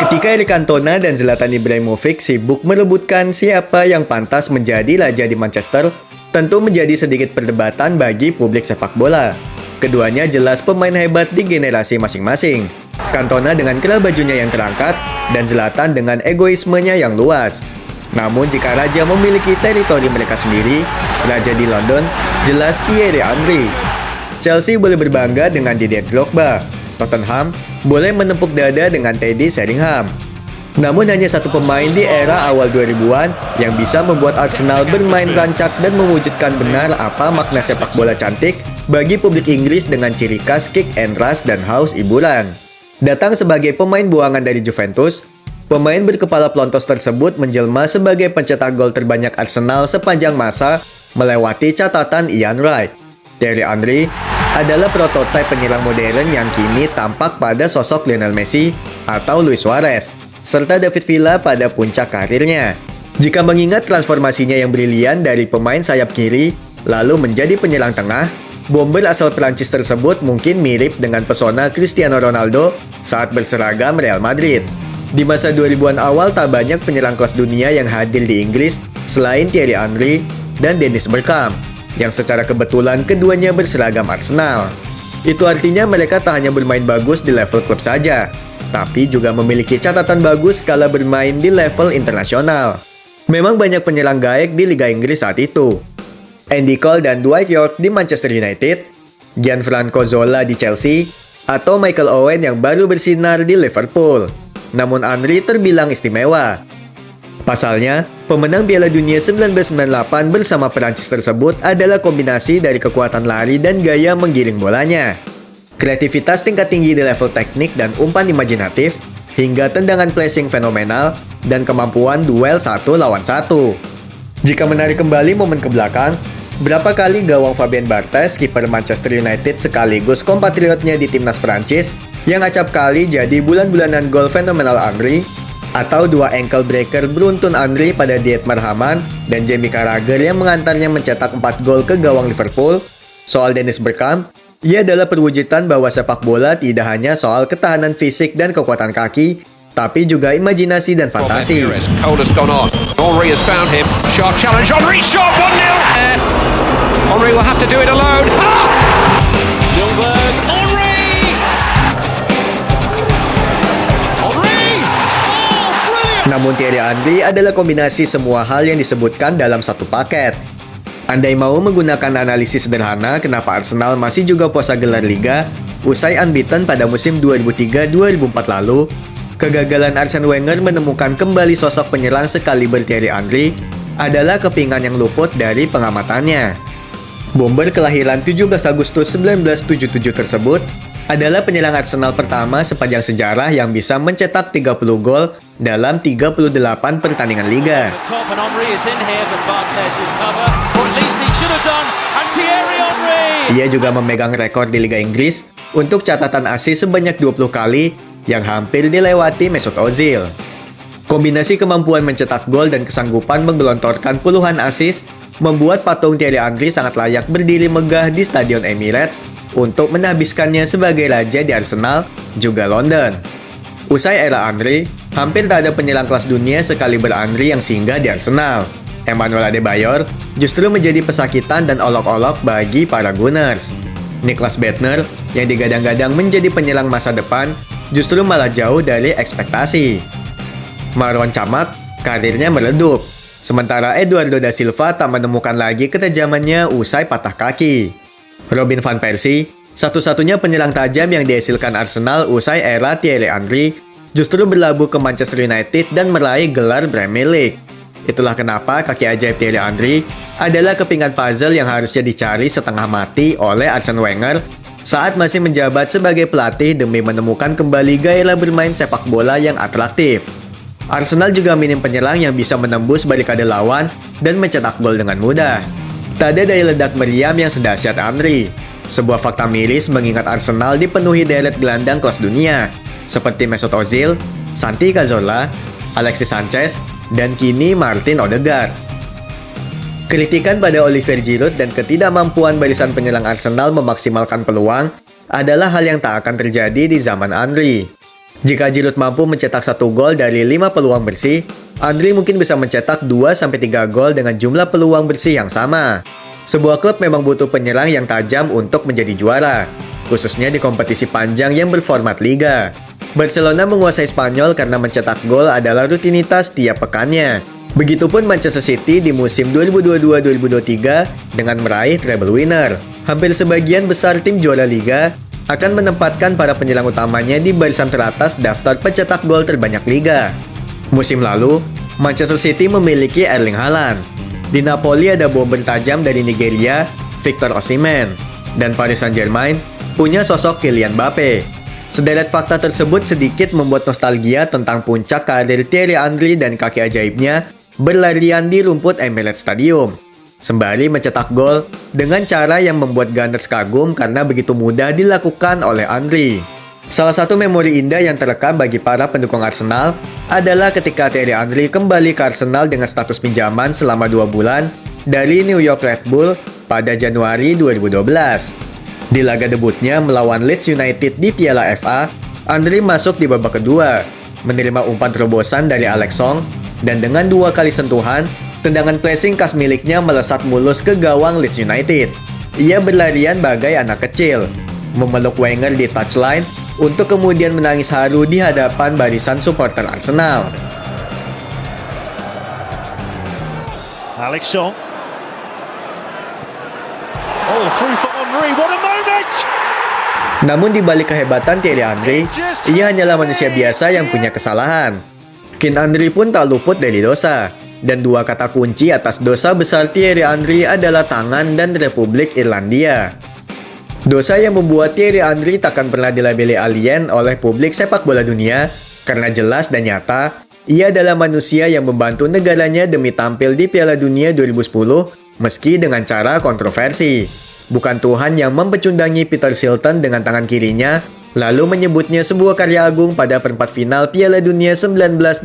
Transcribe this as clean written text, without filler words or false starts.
Ketika Eric Cantona dan Zlatan Ibrahimovic sibuk merebutkan siapa yang pantas menjadi raja di Manchester, tentu menjadi sedikit perdebatan bagi publik sepak bola. Keduanya jelas pemain hebat di generasi masing-masing. Cantona dengan kerah bajunya yang terangkat, dan Zlatan dengan egoismenya yang luas. Namun jika raja memiliki teritori mereka sendiri, raja di London jelas Thierry Henry. Chelsea boleh berbangga dengan Didier Drogba. Tottenham boleh menepuk dada dengan Teddy Sheringham. Namun hanya satu pemain di era awal 2000-an yang bisa membuat Arsenal bermain rancak dan mewujudkan benar apa makna sepak bola cantik bagi publik Inggris dengan ciri khas kick and rush dan haus hiburan. Datang sebagai pemain buangan dari Juventus, pemain berkepala plontos tersebut menjelma sebagai pencetak gol terbanyak Arsenal sepanjang masa melewati catatan Ian Wright. Thierry Henry adalah prototipe penyerang modern yang kini tampak pada sosok Lionel Messi atau Luis Suarez, serta David Villa pada puncak karirnya. Jika mengingat transformasinya yang brilian dari pemain sayap kiri, lalu menjadi penyerang tengah, bomber asal Prancis tersebut mungkin mirip dengan pesona Cristiano Ronaldo saat berseragam Real Madrid. Di masa 2000-an awal tak banyak penyerang kelas dunia yang hadir di Inggris selain Thierry Henry dan Dennis Bergkamp, yang secara kebetulan keduanya berseragam Arsenal. Itu artinya mereka tak hanya bermain bagus di level klub saja, tapi juga memiliki catatan bagus kala bermain di level internasional. Memang banyak penyerang gaek di Liga Inggris saat itu. Andy Cole dan Dwight Yorke di Manchester United, Gianfranco Zola di Chelsea, atau Michael Owen yang baru bersinar di Liverpool. Namun Henry terbilang istimewa. Pasalnya, pemenang Piala Dunia 1998 bersama Perancis tersebut adalah kombinasi dari kekuatan lari dan gaya menggiring bolanya, kreativitas tingkat tinggi di level teknik dan umpan imajinatif, hingga tendangan pressing fenomenal dan kemampuan duel satu lawan satu. Jika menarik kembali momen ke belakang, berapa kali gawang Fabien Barthez, kiper Manchester United sekaligus kompatriotnya di timnas Perancis, yang acap kali jadi bulan-bulanan gol fenomenal Henry, atau dua ankle breaker beruntun Henry pada Dietmar Hamann dan Jamie Carragher yang mengantarnya mencetak 4 gol ke gawang Liverpool. Soal Dennis Bergkamp, ia adalah perwujudan bahwa sepak bola tidak hanya soal ketahanan fisik dan kekuatan kaki, tapi juga imajinasi dan fantasi. Namun Thierry Henry adalah kombinasi semua hal yang disebutkan dalam satu paket. Andai mau menggunakan analisis sederhana kenapa Arsenal masih juga puasa gelar Liga usai unbeaten pada musim 2003-2004 lalu, kegagalan Arsene Wenger menemukan kembali sosok penyerang sekaliber Thierry Henry adalah kepingan yang luput dari pengamatannya. Bomber kelahiran 17 Agustus 1977 tersebut adalah penyerang Arsenal pertama sepanjang sejarah yang bisa mencetak 30 gol dalam 38 pertandingan Liga. Ia juga memegang rekor di Liga Inggris untuk catatan assist sebanyak 20 kali yang hampir dilewati Mesut Ozil. Kombinasi kemampuan mencetak gol dan kesanggupan menggelontorkan puluhan assist membuat patung Thierry Henry sangat layak berdiri megah di Stadion Emirates untuk menghabiskannya sebagai raja di Arsenal, juga London. Usai era Henry, hampir tak ada penyerang kelas dunia sekaliber Henry yang singgah di Arsenal. Emmanuel Adebayor justru menjadi pesakitan dan olok-olok bagi para Gunners. Niklas Bendtner yang digadang-gadang menjadi penyerang masa depan justru malah jauh dari ekspektasi. Marouane Chamakh karirnya meredup, sementara Eduardo da Silva tak menemukan lagi ketajamannya usai patah kaki. Robin van Persie, satu-satunya penyerang tajam yang dihasilkan Arsenal usai era Thierry Henry, justru berlabuh ke Manchester United dan meraih gelar Premier League. Itulah kenapa kaki ajaib Thierry Henry adalah kepingan puzzle yang harusnya dicari setengah mati oleh Arsene Wenger saat masih menjabat sebagai pelatih demi menemukan kembali gairah bermain sepak bola yang atraktif. Arsenal juga minim penyerang yang bisa menembus barikade lawan dan mencetak gol dengan mudah. Tak ada daya ledak meriam yang sedahsyat Henry. Sebuah fakta miris mengingat Arsenal dipenuhi deret gelandang kelas dunia, seperti Mesut Ozil, Santi Cazorla, Alexis Sanchez, dan kini Martin Odegaard. Kritikan pada Olivier Giroud dan ketidakmampuan barisan penyerang Arsenal memaksimalkan peluang adalah hal yang tak akan terjadi di zaman Henry. Jika Giroud mampu mencetak 1 gol dari 5 peluang bersih, Andri mungkin bisa mencetak 2-3 gol dengan jumlah peluang bersih yang sama. Sebuah klub memang butuh penyerang yang tajam untuk menjadi juara, khususnya di kompetisi panjang yang berformat liga. Barcelona menguasai Spanyol karena mencetak gol adalah rutinitas tiap pekannya. Begitupun Manchester City di musim 2022-2023 dengan meraih treble winner. Hampir sebagian besar tim juara liga akan menempatkan para penyerang utamanya di barisan teratas daftar pencetak gol terbanyak liga. Musim lalu, Manchester City memiliki Erling Haaland. Di Napoli ada bomber tajam dari Nigeria, Victor Osimhen. Dan Paris Saint-Germain punya sosok Kylian Mbappe. Sederet fakta tersebut sedikit membuat nostalgia tentang puncak karir Thierry Henry dan kaki ajaibnya berlarian di rumput Emirates Stadium, sembari mencetak gol dengan cara yang membuat Gunners kagum karena begitu mudah dilakukan oleh Henry. Salah satu memori indah yang terekam bagi para pendukung Arsenal adalah ketika Thierry Henry kembali ke Arsenal dengan status pinjaman selama 2 bulan dari New York Red Bull pada Januari 2012. Di laga debutnya melawan Leeds United di Piala FA, Henry masuk di babak kedua, menerima umpan terobosan dari Alex Song, dan dengan 2 kali sentuhan, tendangan pressing khas miliknya melesat mulus ke gawang Leeds United. Ia berlarian bagai anak kecil, memeluk Wenger di touchline untuk kemudian menangis haru di hadapan barisan supporter Arsenal. Alex Song. Oh, through for Henry. What a moment! Namun di balik kehebatan Thierry Henry, ia hanyalah manusia biasa yang punya kesalahan. King Henry pun tak luput dari dosa. Dan 2 kata kunci atas dosa besar Thierry Henry adalah tangan dan Republik Irlandia. Dosa yang membuat Thierry Henry takkan pernah dilabeli alien oleh publik sepak bola dunia karena jelas dan nyata, ia adalah manusia yang membantu negaranya demi tampil di Piala Dunia 2010 meski dengan cara kontroversi. Bukan Tuhan yang mempecundangi Peter Shilton dengan tangan kirinya, lalu menyebutnya sebuah karya agung pada perempat final Piala Dunia 1986.